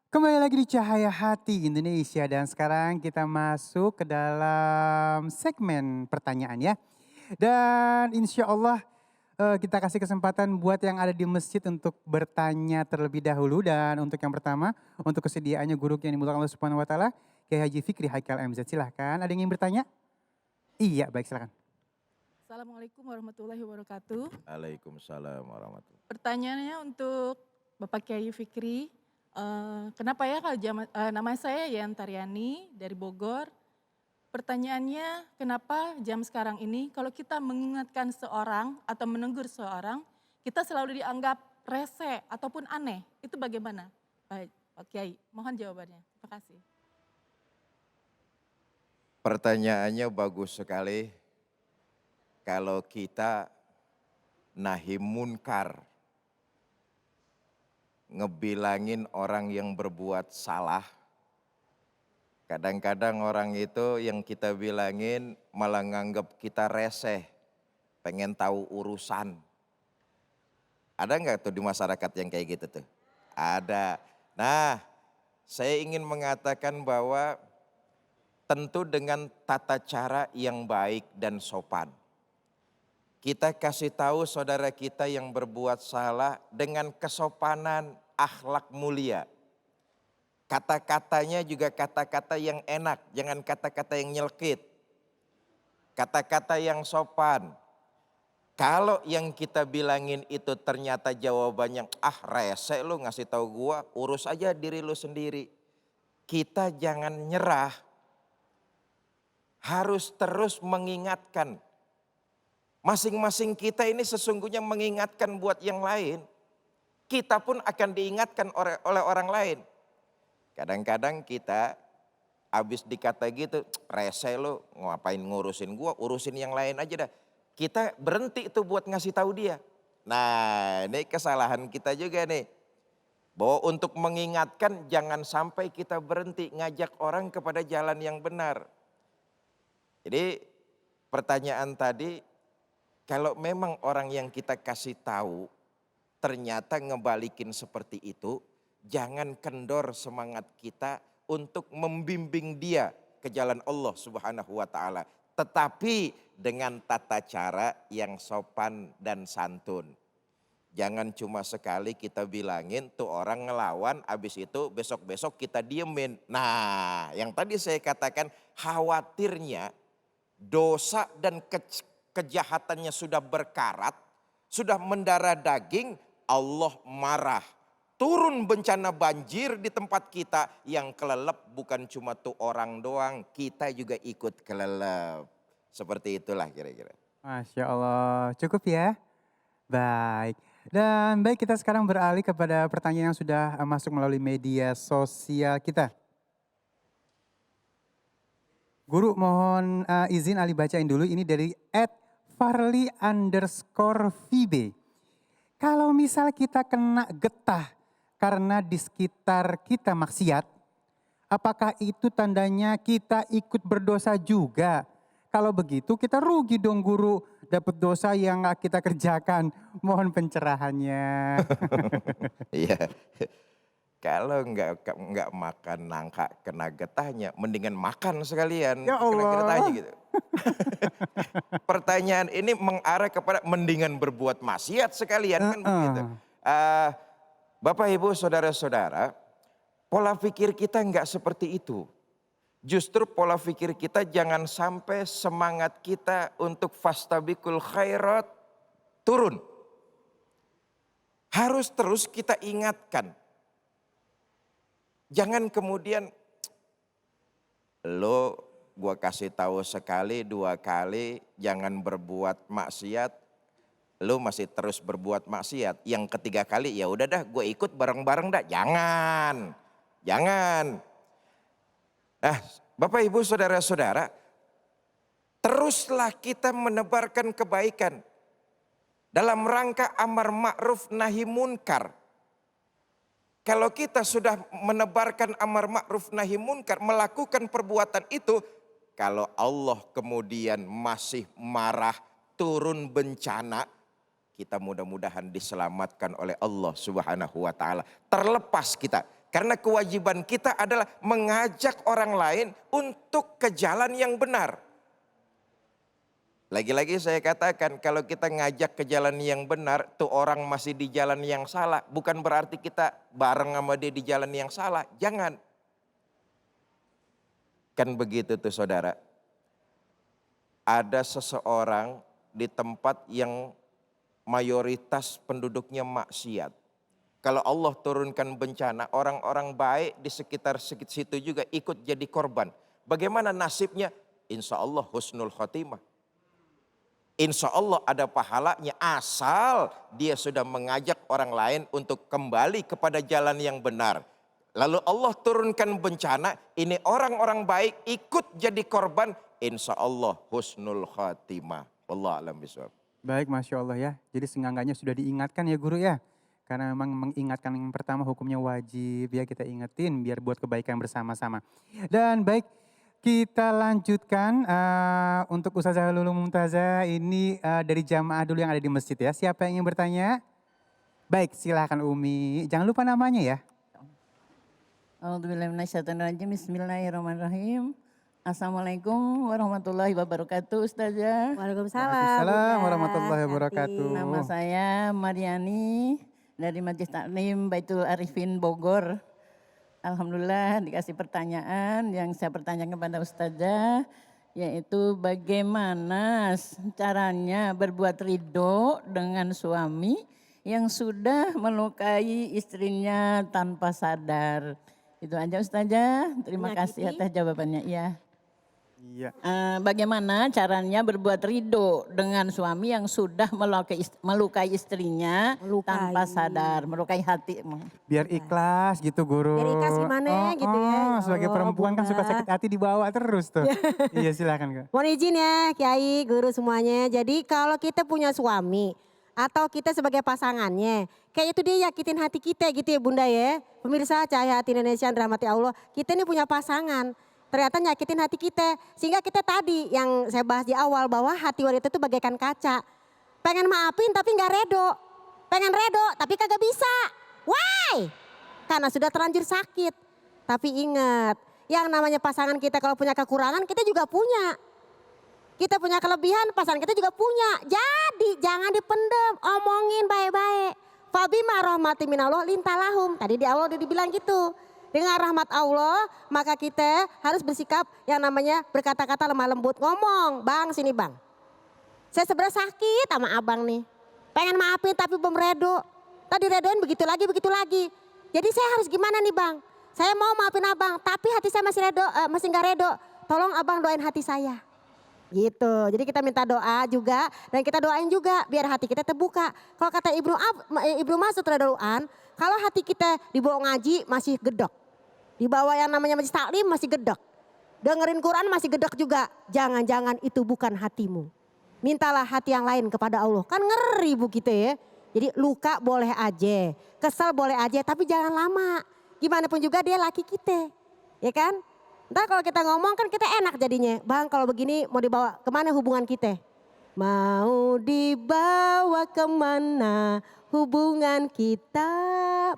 Kembali lagi di Cahaya Hati Indonesia dan sekarang kita masuk ke dalam segmen pertanyaan ya. Dan insya Allah kita kasih kesempatan buat yang ada di masjid untuk bertanya terlebih dahulu. Dan untuk yang pertama, untuk kesediaannya guru yang dimulakan Allah Subhanahu Wa Taala, Kiai Haji Fikri Haikal MZ. Silahkan, ada yang ingin bertanya? Iya, baik silahkan. Assalamualaikum warahmatullahi wabarakatuh. Waalaikumsalam warahmatullahi. Pertanyaannya untuk Bapak Kiai Fikri, kenapa ya kalau nama saya Yan Taryani dari Bogor. Pertanyaannya kenapa jam sekarang ini kalau kita mengingatkan seorang atau menegur seorang, kita selalu dianggap rese ataupun aneh. Itu bagaimana? Baik, Pak Kiai, mohon jawabannya. Terima kasih. Pertanyaannya bagus sekali. Kalau kita nahi munkar, ngebilangin orang yang berbuat salah, kadang-kadang orang itu yang kita bilangin malah nganggap kita reseh, pengen tahu urusan. Ada nggak tuh di masyarakat yang kayak gitu tuh? Ada. Nah, saya ingin mengatakan bahwa tentu dengan tata cara yang baik dan sopan. Kita kasih tahu saudara kita yang berbuat salah dengan kesopanan, akhlak mulia. Kata-katanya juga kata-kata yang enak, jangan kata-kata yang nyelkit. Kata-kata yang sopan. Kalau yang kita bilangin itu ternyata jawabannya, rese lu ngasih tahu gua, urus aja diri lu sendiri. Kita jangan nyerah, harus terus mengingatkan. Masing-masing kita ini sesungguhnya mengingatkan buat yang lain. Kita pun akan diingatkan oleh orang lain. Kadang-kadang kita habis dikata gitu, rese lo ngapain ngurusin gua, urusin yang lain aja dah. Kita berhenti itu buat ngasih tahu dia. Nah ini kesalahan kita juga nih. Bahwa untuk mengingatkan jangan sampai kita berhenti ngajak orang kepada jalan yang benar. Jadi pertanyaan tadi, kalau memang orang yang kita kasih tahu ternyata ngebalikin seperti itu, jangan kendor semangat kita untuk membimbing dia ke jalan Allah Subhanahu wa taala, tetapi dengan tata cara yang sopan dan santun. Jangan cuma sekali kita bilangin tuh orang ngelawan, abis itu besok-besok kita diemin. Nah, yang tadi saya katakan khawatirnya dosa dan kejahatannya sudah berkarat, sudah mendarah daging, Allah marah. Turun bencana banjir di tempat kita, yang kelelep bukan cuma tuh orang doang, kita juga ikut kelelep. Seperti itulah kira-kira. Masya Allah, cukup ya? Baik. Dan baik kita sekarang beralih kepada pertanyaan yang sudah masuk melalui media sosial kita. Guru mohon izin Ali bacain dulu ini dari @farli_vb. Kalau misal kita kena getah karena di sekitar kita maksiat, apakah itu tandanya kita ikut berdosa juga? Kalau begitu kita rugi dong guru, dapat dosa yang nggak kita kerjakan. Mohon pencerahannya. Iya. Kalau nggak makan nangka kena getahnya, mendingan makan sekalian Ya kena getahnya Allah. gitu. Pertanyaan ini mengarah kepada mendingan berbuat maksiat sekalian kan begitu. Heeh. Eh, Bapak Ibu saudara-saudara, pola pikir kita nggak seperti itu. Justru pola pikir kita jangan sampai semangat kita untuk fastabikul khairat turun. Harus terus kita ingatkan. Jangan kemudian lo gua kasih tahu sekali, dua kali jangan berbuat maksiat, lo masih terus berbuat maksiat. Yang ketiga kali ya udah dah gue ikut bareng-bareng dah. Jangan. Jangan. Nah, Bapak Ibu saudara-saudara, teruslah kita menebarkan kebaikan dalam rangka amar ma'ruf nahi munkar. Kalau kita sudah menebarkan amar ma'ruf nahi munkar, melakukan perbuatan itu, kalau Allah kemudian masih marah, turun bencana, kita mudah-mudahan diselamatkan oleh Allah Subhanahu wa taala. Terlepas kita, Karena kewajiban kita adalah mengajak orang lain untuk ke jalan yang benar. Lagi-lagi saya katakan kalau kita ngajak ke jalan yang benar, tuh orang masih di jalan yang salah. Bukan berarti kita bareng sama dia di jalan yang salah. Jangan. Kan begitu tuh saudara. Ada seseorang di tempat yang mayoritas penduduknya maksiat. Kalau Allah turunkan bencana, orang-orang baik di sekitar situ juga ikut jadi korban. Bagaimana nasibnya? Insya Allah husnul khotimah. Insya Allah ada pahalanya asal dia sudah mengajak orang lain untuk kembali kepada jalan yang benar. Lalu Allah turunkan bencana, ini orang-orang baik ikut jadi korban. Insya Allah husnul khotimah. Wallahu a'lam bishawab. Baik, Masya Allah ya. Jadi seenggaknya sudah diingatkan ya guru ya. Karena memang mengingatkan yang pertama hukumnya wajib ya kita ingetin biar buat kebaikan bersama-sama. Dan baik kita lanjutkan untuk Ustazah Lulu Mumtazah ini dari jamaah dulu yang ada di masjid ya. Siapa yang ingin bertanya? Baik silakan Umi. Jangan lupa namanya ya. A'udzubillahiminasyaitonirrajim. Bismillahirrahmanirrahim. Assalamualaikum warahmatullahi wabarakatuh Ustazah. Waalaikumsalam. Waalaikumsalam Bunda warahmatullahi Hati. wabarakatuh. Nama saya Mariani dari Majelis Taklim Baitul Arifin Bogor. Alhamdulillah dikasih pertanyaan yang saya pertanyakan kepada Ustazah, yaitu bagaimana caranya berbuat ridho dengan suami yang sudah melukai istrinya tanpa sadar. Itu aja Ustazah, terima kasih atas jawabannya. Iya. Iya. Bagaimana caranya berbuat ridho dengan suami yang sudah melukai istrinya tanpa sadar, melukai hati. Biar ikhlas gitu guru. Biar ikhlas gimana gitu ya. Ya Sebagai Allah, perempuan kan suka Bunda. sakit hati dibawa terus tuh. Iya silakan Kak. Mohon izin ya Kiai, guru semuanya. Jadi kalau kita punya suami atau kita sebagai pasangannya, kayak itu dia yakitin hati kita gitu ya Bunda ya. Pemirsa Cahaya Hati Indonesia yang dirahmati Allah, kita ini punya pasangan. Ternyata nyakitin hati kita. Sehingga kita tadi yang saya bahas di awal bahwa hati wanita itu bagaikan kaca. Pengen maafin tapi nggak redo. Pengen redo tapi kagak bisa. Why? Karena sudah terlanjur sakit. Tapi ingat, yang namanya pasangan kita kalau punya kekurangan kita juga punya. Kita punya kelebihan, pasangan kita juga punya. Jadi jangan dipendem, omongin baik-baik. Fabima rahmati minallah lintalahum. Tadi di awal udah dibilang gitu. Dengan rahmat Allah maka kita harus bersikap yang namanya berkata-kata lemah lembut. Ngomong, bang sini bang. Saya sebenarnya sakit sama abang nih. Pengen maafin tapi belum redo. Tadi redoin begitu lagi, begitu lagi. Jadi saya harus gimana nih bang? Saya mau maafin abang tapi hati saya masih redo, masih gak redo. Tolong abang doain hati saya. Gitu, jadi kita minta doa juga dan kita doain juga biar hati kita terbuka. Kalau kata Ibnu Mas'ud radhiyallahu an, kalau hati kita dibawa ngaji masih gedok, dibawa yang namanya majelis taklim masih gedok, dengerin Quran masih gedok juga, jangan-jangan itu bukan hatimu. Mintalah hati yang lain kepada Allah, kan ngeri bu kita ya. Jadi luka boleh aja, kesel boleh aja, tapi jangan lama. Gimana pun juga dia laki kita, ya kan? Ntar kalau kita ngomong kan kita enak jadinya. Bang kalau begini mau dibawa kemana hubungan kita? Mau dibawa kemana hubungan kita?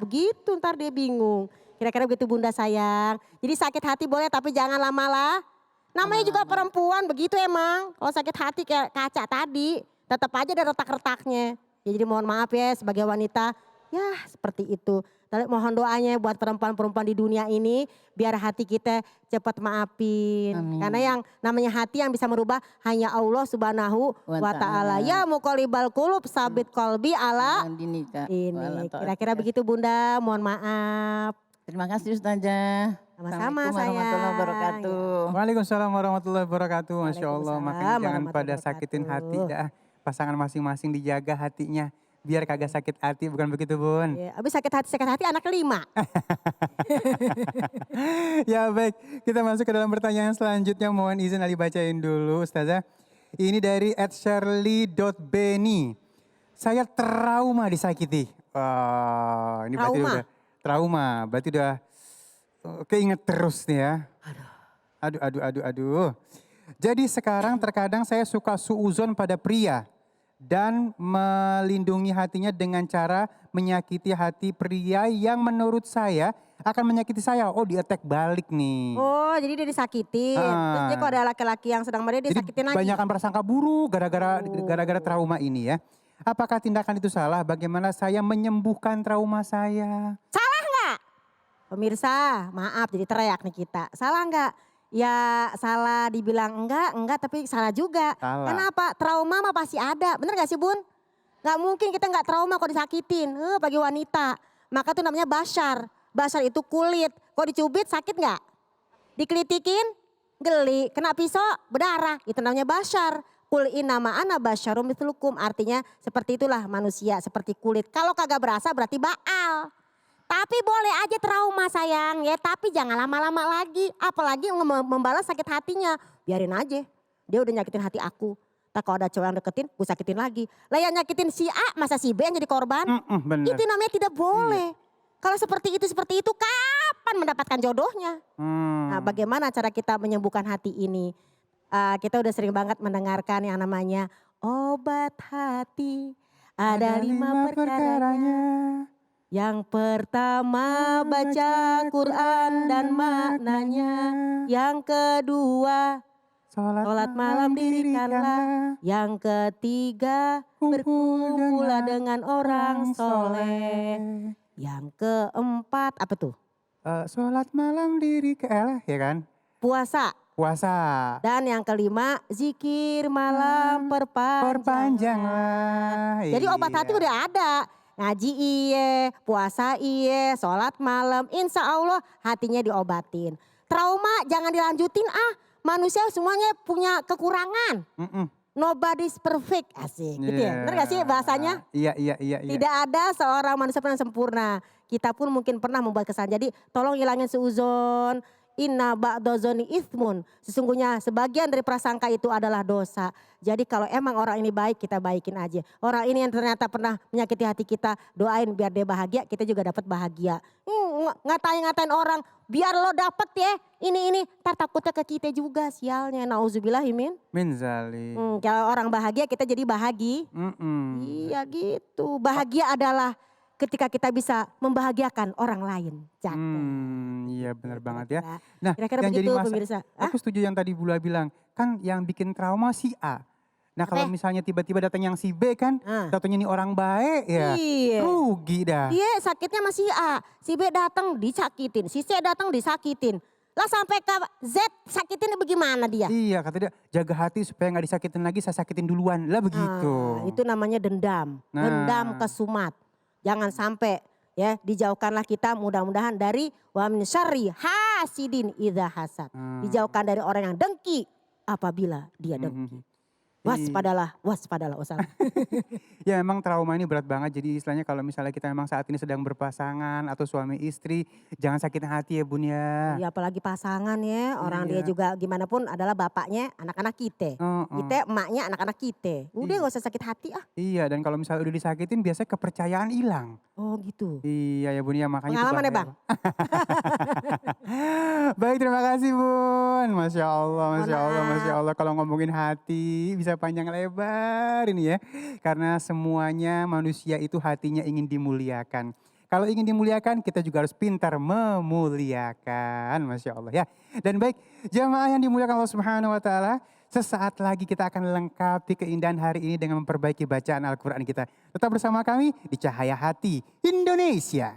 Begitu ntar dia bingung. Kira-kira begitu Bunda sayang. Jadi sakit hati boleh tapi jangan lama-lama. Namanya juga perempuan begitu emang. Kalau sakit hati kayak kaca tadi tetap aja ada retak-retaknya. Ya, jadi mohon maaf ya sebagai wanita. Ya seperti itu. Tapi mohon doanya buat perempuan-perempuan di dunia ini biar hati kita cepat maafin. Amin. Karena yang namanya hati yang bisa merubah hanya Allah Subhanahu wa taala. Ya muqallibal qulub sabit qalbi ala ini. Kira-kira begitu Bunda, mohon maaf. Terima kasih Ustazah. Sama-sama Assalamualaikum warahmatullahi sayang. wabarakatuh. Waalaikumsalam warahmatullahi wabarakatuh. Masya Allah Waalaikumsalam makanya jangan pada warahmatullahi sakitin hati wabarakatuh. dah. Pasangan masing-masing dijaga hatinya. Biar kagak sakit hati bukan begitu Bun. Ya, abis sakit hati anak kelima. Ya baik kita masuk ke dalam pertanyaan selanjutnya. Mohon izin Ali bacain dulu Ustazah. Ini dari @shirley.beni. Saya trauma disakiti. Wah ini berarti Trauma? udah trauma. Berarti udah keinget terus nih ya. Aduh. Jadi sekarang terkadang saya suka suuzon pada pria. dan melindungi hatinya dengan cara menyakiti hati pria yang menurut saya akan menyakiti saya. Oh, di attack balik nih. Oh, jadi dia disakitin. Terus dia kalau ada laki-laki yang sedang dia Jadi disakitin lagi. banyakkan prasangka buruk gara-gara Oh. gara-gara trauma ini ya. Apakah tindakan itu salah? Bagaimana saya menyembuhkan trauma saya? Salah nggak? Pemirsa, maaf jadi teriak nih kita. Salah nggak? Ya salah dibilang enggak tapi salah juga. Salah. Kenapa? Trauma mah pasti ada. Bener gak sih Bun? Gak mungkin kita nggak trauma kalau disakitin. Bagi wanita. Maka itu namanya basyar. Basyar itu kulit. Kalau dicubit sakit nggak? Dikelitikin? Geli. Kena pisau? Berdarah. Itu namanya basyar. Kul innama ana basyarum mithlukum. Artinya seperti itulah manusia. Seperti kulit. Kalau kagak berasa berarti baal. Tapi boleh aja trauma sayang ya, tapi jangan lama-lama lagi. Apalagi membalas sakit hatinya, biarin aja. Dia udah nyakitin hati aku. Tak kalau ada cowok yang deketin, gue sakitin lagi. Lah yang nyakitin si A, masa si B yang jadi korban? Bener. Itu namanya tidak boleh. Kalau seperti itu, kapan mendapatkan jodohnya? Nah bagaimana cara kita menyembuhkan hati ini? Kita udah sering banget mendengarkan yang namanya obat hati. Ada 5 perkaranya. Yang pertama baca Quran dan maknanya. Yang kedua sholat malam dirikanlah. Yang ketiga berkumpullah dengan orang soleh. Yang keempat apa tuh? Sholat malam diri ke elah ya kan? Puasa. Puasa. Dan yang kelima zikir malam perpanjanglah. Perpanjanglah. Jadi obat hati Iya. udah ada. Ngaji iye, puasa iye, sholat malam. Insya Allah hatinya diobatin. Trauma jangan dilanjutin Manusia semuanya punya kekurangan. Nobody's perfect asik gitu ya. Bener gak sih bahasanya? Iya. Tidak ada seorang manusia pernah sempurna. Kita pun mungkin pernah membuat kesalahan. Jadi tolong hilangin seuzon. Inna ba'dozoni ithmun. Sesungguhnya sebagian dari prasangka itu adalah dosa. Jadi kalau emang orang ini baik kita baikin aja. Orang ini yang ternyata pernah menyakiti hati kita doain biar dia bahagia kita juga dapat bahagia. Ngatain orang biar lo dapet ya ini. Ntar takutnya ke kita juga sialnya. Nauzubillahimin. Min zalim. Kalau orang bahagia kita jadi bahagi. Iya gitu. Bahagia adalah ketika kita bisa membahagiakan orang lain. Iya benar banget ya. Nah Kira-kira yang jadi begitu masalah, pemirsa. aku setuju yang tadi Bula bilang. Kan yang bikin trauma si A. Nah kalau misalnya tiba-tiba datang yang si B kan. Satunya ini orang baik ya. Iya. Rugi dah. Dia sakitnya masih A. Si B datang disakitin. Si C datang disakitin. Lah sampai ke Z sakitinnya bagaimana dia? Iya kata dia jaga hati supaya gak disakitin lagi saya sakitin duluan. Lah begitu. Itu namanya dendam. Dendam kesumat. Jangan sampai ya dijauhkanlah kita mudah-mudahan dari wa min syarri hasidin idza hasad. Dijauhkan dari orang yang dengki apabila dia dengki. Waspadalah Ustaz. Ya memang trauma ini berat banget. Jadi istilahnya kalau misalnya kita memang saat ini sedang berpasangan atau suami istri. Jangan sakitin hati ya Bun ya. Ya apalagi pasangan ya. Orang dia juga gimana pun adalah bapaknya anak-anak kita. Kita emaknya anak-anak kita. Udah gak usah sakit hati Iya dan kalau misalnya udah disakitin biasanya kepercayaan hilang. Oh gitu. Iya ya Bun ya makanya Pengalaman itu ya Bang? Baik terima kasih Bun. Masya Allah. Maaf. Kalau ngomongin hati bisa panjang lebar ini ya. Karena semuanya manusia itu hatinya ingin dimuliakan. Kalau ingin dimuliakan kita juga harus pintar memuliakan. Masya Allah ya. Dan baik jamaah yang dimuliakan Allah Subhanahu wa Ta'ala. Sesaat lagi kita akan lengkapi keindahan hari ini dengan memperbaiki bacaan Al-Quran kita. Tetap bersama kami di Cahaya Hati Indonesia.